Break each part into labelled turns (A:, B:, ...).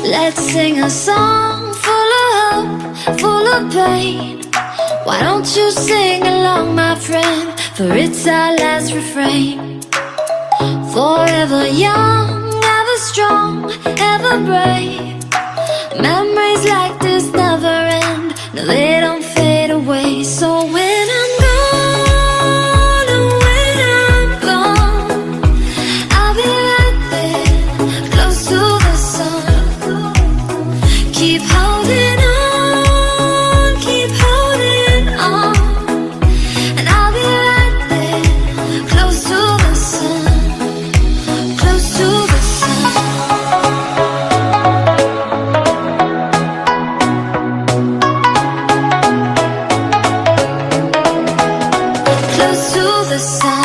A: Let's sing a song full of hope, full of pain. Why don't you sing along, my friend? For it's our last refrain. Forever young, ever strong, ever brave. Memories like this never end. No, they don't fade away. So when I'm gone, oh, when I'm gone, I'll be right there, close to the sun. Keep holding on, keep holding on, and I'll be right there, close to the sun, close to the sun. Close to the sun.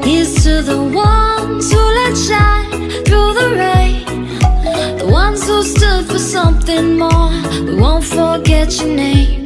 A: Here's to the ones who let shine through the rain, the ones who stood for something more. We won't forget your name.